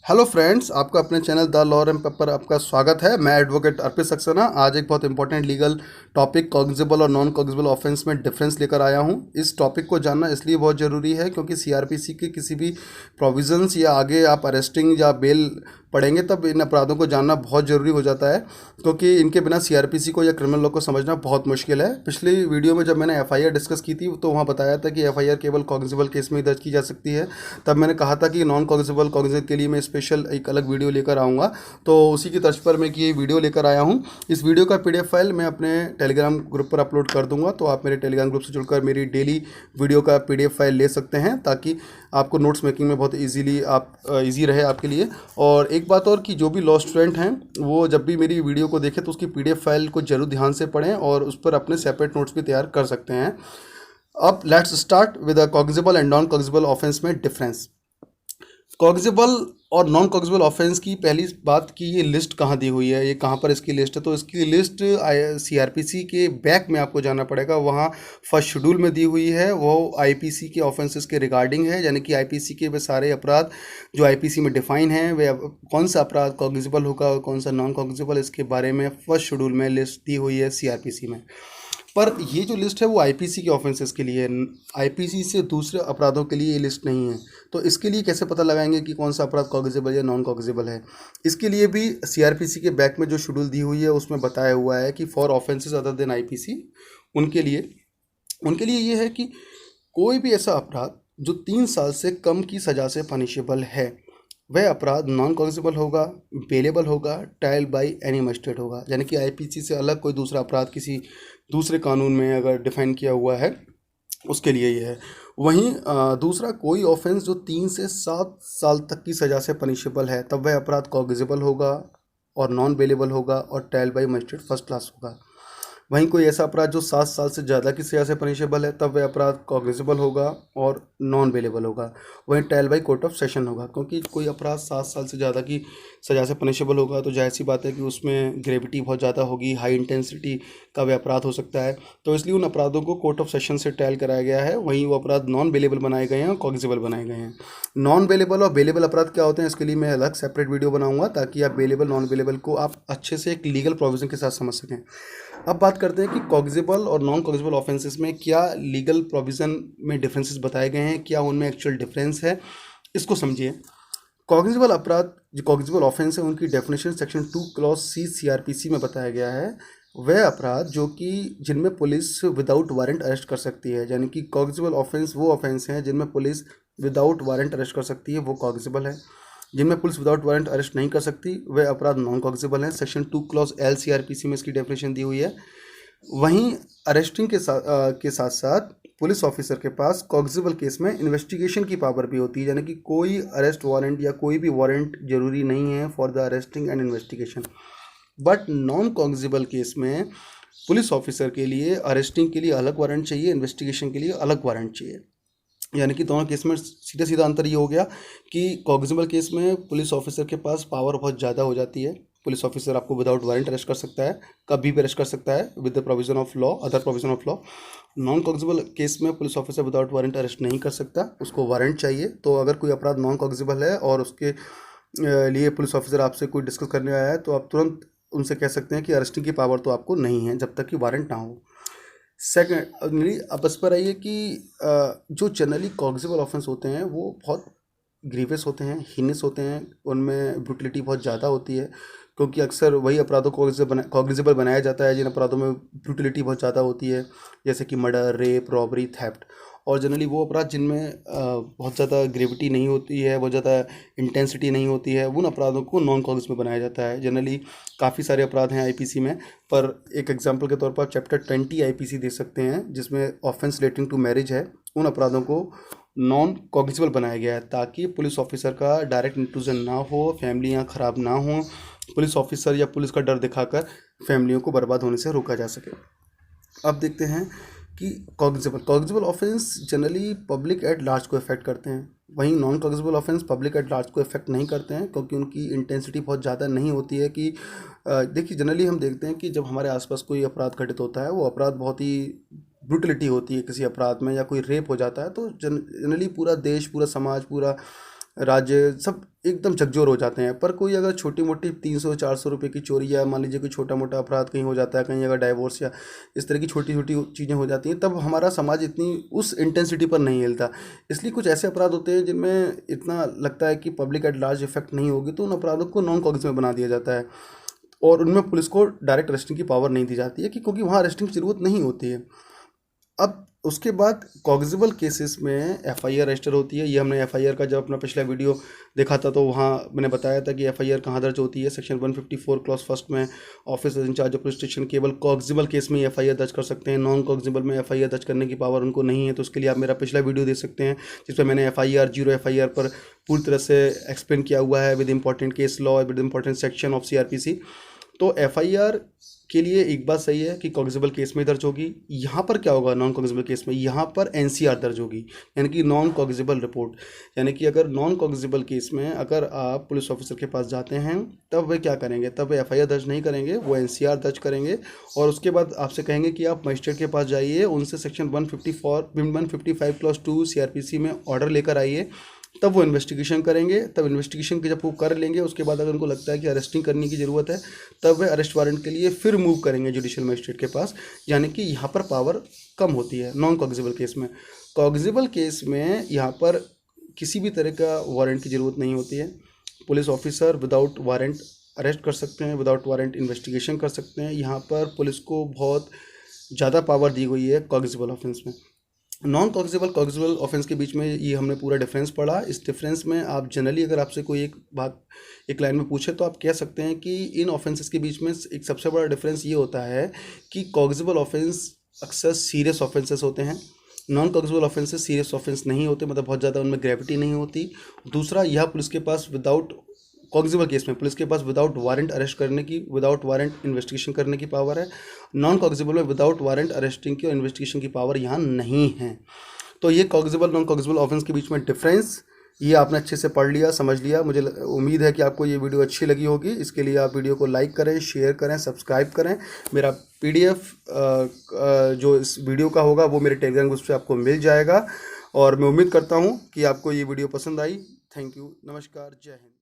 Hello friends, आपका अपने channel the law and paper आपका स्वागत है। मैं एडवोकेट अर्पित सक्सेना आज एक बहुत इंपॉर्टेंट लीगल टॉपिक कॉग्निजेबल और नॉन कॉग्निजेबल ऑफेंस में डिफरेंस लेकर आया हूं। इस टॉपिक को जानना इसलिए बहुत ज़रूरी है क्योंकि सीआरपीसी के किसी भी प्रोविजंस या आगे आप अरेस्टिंग या बेल पढ़ेंगे तब इन अपराधों को जानना बहुत ज़रूरी हो जाता है, क्योंकि इनके बिना सीआरपीसी को या क्रिमिनल लॉ को समझना बहुत मुश्किल है। पिछली वीडियो में जब मैंने एफआईआर डिस्कस की थी तो वहाँ बताया था कि एफआईआर केवल कॉग्निजेबल केस में ही दर्ज की जा सकती है। तब मैंने कहा था कि नॉन कॉग्निजेबल के लिए मैं स्पेशल एक अलग वीडियो लेकर आऊँगा, तो उसी की तर्ज पर मैं कि ये वीडियो लेकर आया हूँ। इस वीडियो का पीडीएफ फाइल मैं अपने टेलीग्राम ग्रुप पर अपलोड कर दूंगा, तो आप मेरे टेलीग्राम ग्रुप से जुड़कर मेरी डेली वीडियो का पीडीएफ फाइल ले सकते हैं ताकि आपको नोट्स मेकिंग में बहुत ईजी रहे आपके लिए। और एक बात और कि जो भी लॉ स्टूडेंट हैं वो जब भी मेरी वीडियो को देखें तो उसकी पीडीएफ फाइल को जरूर ध्यान से पढ़ें और उस पर अपने सेपरेट नोट्स भी तैयार कर सकते हैं। अब let's start with the cognizable and non cognizable offence में डिफरेंस। कॉग्निजेबल और नॉन कॉग्निजेबल ऑफेंस की पहली बात कि ये लिस्ट कहाँ दी हुई है, ये कहाँ पर इसकी लिस्ट है। तो इसकी लिस्ट सीआरपीसी के बैक में आपको जाना पड़ेगा, वहाँ फर्स्ट शेड्यूल में दी हुई है। वो आईपीसी के ऑफेंसेस के रिगार्डिंग है, यानी कि आईपीसी के वे सारे अपराध जो आईपीसी में डिफाइन हैं, वे कौन सा अपराध कॉग्निजेबल होगा और कौन सा नॉन कॉग्निजेबल, इसके बारे में फर्स्ट शेड्यूल में लिस्ट दी हुई है सीआरपीसी में। पर ये जो लिस्ट है वो आईपीसी के ऑफेंसेस के लिए है, आईपीसी से दूसरे अपराधों के लिए ये लिस्ट नहीं है। तो इसके लिए कैसे पता लगाएंगे कि कौन सा अपराध कॉग्निजेबल या नॉन कॉग्निजेबल है। इसके लिए भी सीआरपीसी के बैक में जो शेड्यूल दी हुई है उसमें बताया हुआ है कि for offences other than IPC, उनके लिए ये है कि कोई भी ऐसा अपराध जो 3 साल से कम की सज़ा से पनिशेबल है वह अपराध नॉन कॉग्निजेबल होगा, बेलेबल होगा, ट्रायल बाय एनी मजिस्ट्रेट होगा। यानी कि आईपीसी से अलग कोई दूसरा अपराध किसी दूसरे कानून में अगर डिफाइन किया हुआ है उसके लिए ये है। वहीं दूसरा कोई ऑफेंस जो 3 से 7 साल तक की सज़ा से पनिशेबल है तब वह अपराध कॉग्निजेबल होगा और नॉन बेलेबल होगा और trial by magistrate first class होगा। वहीं कोई ऐसा अपराध जो 7 साल से ज़्यादा की सज़ा से पनिशेबल है तब वह अपराध कॉग्निजेबल होगा और नॉन बेलेबल होगा। वहीं trial by court of session होगा, क्योंकि कोई अपराध 7 साल से ज़्यादा की सज़ा से पनिशेबल होगा तो जाहिर सी बात है कि उसमें ग्रेविटी बहुत ज़्यादा होगी, हाई इंटेंसिटी का वह अपराध हो सकता है। तो इसलिए उन अपराधों को कोर्ट ऑफ सेशन से ट्रायल कराया गया है। वहीं वो अपराध नॉन बेलेबल बनाए गए हैं और कॉग्निजेबल बनाए गए हैं। नॉन बेलेबल और बेलेबल अपराध क्या होते हैं इसके लिए मैं अलग सेपरेट वीडियो बनाऊंगा ताकि आप बेलेबल नॉन बेलेबल को आप अच्छे से एक लीगल प्रोविजन के साथ समझ सकें। अब बात करते हैं कि कॉग्निजेबल और नॉन कॉग्निजेबल ऑफेंसेस में क्या लीगल प्रोविज़न में डिफरेंसेस बताए गए हैं, क्या उनमें एक्चुअल डिफरेंस है, इसको समझिए। कॉग्निजेबल अपराध जो कॉग्निजेबल ऑफेंस है उनकी definition section 2 clause C CrPC में बताया गया है। वह अपराध जो कि जिनमें पुलिस विदाउट वारंट अरेस्ट कर सकती है, यानी कि कॉग्निजेबल ऑफेंस वो ऑफेंस हैं जिनमें पुलिस विदाउट वारंट अरेस्ट कर सकती है, वो कॉग्निजेबल है। जिनमें पुलिस विदाउट वारंट अरेस्ट नहीं कर सकती वह अपराध नॉन कॉग्निजेबल है। सेक्शन 2 क्लॉज एल सीआरपीसी में इसकी डेफिनेशन दी हुई है। वहीं अरेस्टिंग के साथ साथ पुलिस ऑफिसर के पास कॉग्निजेबल केस में इन्वेस्टिगेशन की पावर भी होती है, यानी कि कोई अरेस्ट वारंट या कोई भी वारंट जरूरी नहीं है for the arresting and investigation. But non cognizable case में पुलिस ऑफिसर के लिए अरेस्टिंग के लिए अलग वारंट चाहिए, इन्वेस्टिगेशन के लिए अलग वारंट चाहिए। यानी कि दोनों केस में सीधा सीधा अंतर ये हो गया कि कॉग्निजेबल केस में पुलिस ऑफिसर के पास पावर बहुत ज़्यादा हो जाती है। पुलिस ऑफिसर आपको विदाउट वारंट अरेस्ट कर सकता है, कभी भी अरेस्ट कर सकता है with the provision of law, other provision of law. Non cognizable case में police officer without warrant arrest नहीं कर सकता, उसको वारंट चाहिए। तो अगर कोई अपराध नॉन कॉग्निजेबल है और उसके लिए पुलिस ऑफिसर आपसे कोई डिस्कस करने आया है तो आप तुरंत उनसे कह सकते हैं कि अरेस्टिंग की पावर तो आपको नहीं है जब तक कि वारंट ना हो। सेकेंड, अब इस पर आइए कि जो जनरली कॉग्निजेबल ऑफेंस होते हैं वो बहुत ग्रीवियस होते हैं, हीनियस होते हैं, उनमें ब्रूटलिटी बहुत ज़्यादा होती है, क्योंकि अक्सर वही अपराधों को कॉग्निजेबल बनाया जाता है जिन अपराधों में ब्रूटलिटी बहुत ज़्यादा होती है, जैसे कि मर्डर, रेप, रॉबरी, थेफ्ट। और जनरली वो अपराध जिनमें बहुत ज़्यादा ग्रेविटी नहीं होती है, बहुत ज़्यादा इंटेंसिटी नहीं होती है, उन अपराधों को नॉन कॉग्निजेबल बनाया जाता है। जनरली काफ़ी सारे अपराध हैं आईपीसी में, पर एक एग्जांपल के तौर पर चैप्टर 20 आईपीसी दे सकते हैं जिसमें ऑफेंस रिलेटिंग टू मैरिज है। उन अपराधों को नॉन कॉग्निजेबल बनाया गया है ताकि पुलिस ऑफिसर का डायरेक्ट इंट्रूजन ना हो, फैमिलियाँ ख़राब ना हों, पुलिस ऑफिसर या पुलिस का डर दिखाकर फैमिलियों को बर्बाद होने से रोका जा सके। अब देखते हैं कि cognizable offence generally public at large को इफेक्ट करते हैं, वहीं non cognizable offence public at large को इफेक्ट नहीं करते हैं क्योंकि उनकी इंटेंसिटी बहुत ज़्यादा नहीं होती है। कि देखिए जनरली हम देखते हैं कि जब हमारे आसपास कोई अपराध घटित होता है वो अपराध बहुत ही ब्रूटलिटी होती है किसी अपराध में, या कोई रेप हो जाता है तो जनरली पूरा देश, पूरा समाज, पूरा राज्य सब एकदम झकझोर हो जाते हैं। पर कोई अगर छोटी मोटी 300-400 रुपये की चोरी, या मान लीजिए कोई छोटा मोटा अपराध कहीं हो जाता है, कहीं अगर डाइवोर्स या इस तरह की छोटी छोटी चीज़ें हो जाती हैं, तब हमारा समाज इतनी उस इंटेंसिटी पर नहीं हिलता। इसलिए कुछ ऐसे अपराध होते हैं जिनमें इतना लगता है कि पब्लिक एट लार्ज इफेक्ट नहीं होगी, तो उन अपराधों को नॉन कॉग्निजेबल बना दिया जाता है और उनमें पुलिस को डायरेक्ट अरेस्टिंग की पावर नहीं दी जाती है, कि क्योंकि वहाँ अरेस्टिंग की जरूरत नहीं होती है। अब उसके बाद कॉग्निजेबल केसेस में एफआईआर रजिस्टर होती है। ये हमने एफआईआर का जब अपना पिछला वीडियो देखा था तो वहाँ मैंने बताया था कि एफआईआर कहाँ दर्ज होती है। सेक्शन 154 क्लॉज फर्स्ट में officer in charge of police station केवल कॉग्निजेबल केस में एफआईआर दर्ज कर सकते हैं। नॉन कॉग्निजेबल में एफआईआर दर्ज करने की पावर उनको नहीं है। तो उसके लिए आप मेरा पिछला वीडियो देख सकते हैं, जिसमें मैंने एफआईआर, जीरो एफआईआर पर पूरी तरह से एक्सप्लेन किया हुआ है with important case law, with important section of CrPC. तो एफआईआर के लिए एक बात सही है कि कॉग्निजेबल केस में दर्ज होगी। यहाँ पर क्या होगा नॉन कॉग्निजेबल केस में, यहाँ पर एनसीआर दर्ज होगी, यानी कि नॉन कॉग्निजेबल रिपोर्ट। यानी कि अगर नॉन कॉग्निजेबल केस में अगर आप पुलिस ऑफिसर के पास जाते हैं, तब वे क्या करेंगे, तब वे एफआईआर दर्ज नहीं करेंगे, वो एनसीआर दर्ज करेंगे और उसके बाद आपसे कहेंगे कि आप मजिस्ट्रेट के पास जाइए, उनसे सेक्शन 155 क्लॉज 2 सीआरपीसी में ऑर्डर लेकर आइए। तब वो इन्वेस्टिगेशन करेंगे। तब इन्वेस्टिगेशन के जब वो कर लेंगे, उसके बाद अगर उनको लगता है कि अरेस्टिंग करने की ज़रूरत है, तब वे अरेस्ट वारंट के लिए फिर मूव करेंगे जुडिशियल मजिस्ट्रेट के पास। यानी कि यहाँ पर पावर कम होती है नॉन कॉग्निजेबल केस में। कॉग्निजेबल केस में यहाँ पर किसी भी तरह का वारंट की ज़रूरत नहीं होती है। Police officer without warrant arrest कर सकते हैं, विदाउट वारंट इन्वेस्टिगेशन कर सकते हैं। यहाँ पर पुलिस को बहुत ज़्यादा पावर दी गई है कॉग्निजेबल ऑफेंस में। नॉन कॉग्निजेबल ऑफेंस के बीच में ये हमने पूरा डिफरेंस पढ़ा। इस डिफरेंस में आप जनरली अगर आपसे कोई एक बात एक लाइन में पूछे, तो आप कह सकते हैं कि इन ऑफेंसेस के बीच में एक सबसे बड़ा डिफरेंस ये होता है कि कॉग्निजेबल ऑफेंस अक्सर सीरियस ऑफेंसेस होते हैं, non cognizable offences serious offence नहीं होते, मतलब बहुत ज़्यादा उनमें ग्रेविटी नहीं होती। दूसरा, यह पुलिस के पास विदाउट कॉग्निजेबल केस में पुलिस के पास विदाउट वारंट अरेस्ट करने की, विदाउट वारंट इन्वेस्टिगेशन करने की पावर है। नॉन कॉग्निजेबल में विदाउट वारंट अरेस्टिंग की और इन्वेस्टिगेशन की पावर यहाँ नहीं है। तो ये कॉग्निजेबल नॉन कॉग्निजेबल ऑफेंस के बीच में डिफरेंस ये आपने अच्छे से पढ़ लिया, समझ लिया। मुझे उम्मीद है कि आपको ये वीडियो अच्छी लगी होगी। इसके लिए आप वीडियो को लाइक करें, शेयर करें, सब्सक्राइब करें। मेरा पीडीएफ जो इस वीडियो का होगा वो मेरे टेलीग्राम ग्रुप से आपको मिल जाएगा और मैं उम्मीद करता हूँ कि आपको ये वीडियो पसंद आई। थैंक यू, नमस्कार, जय हिंद।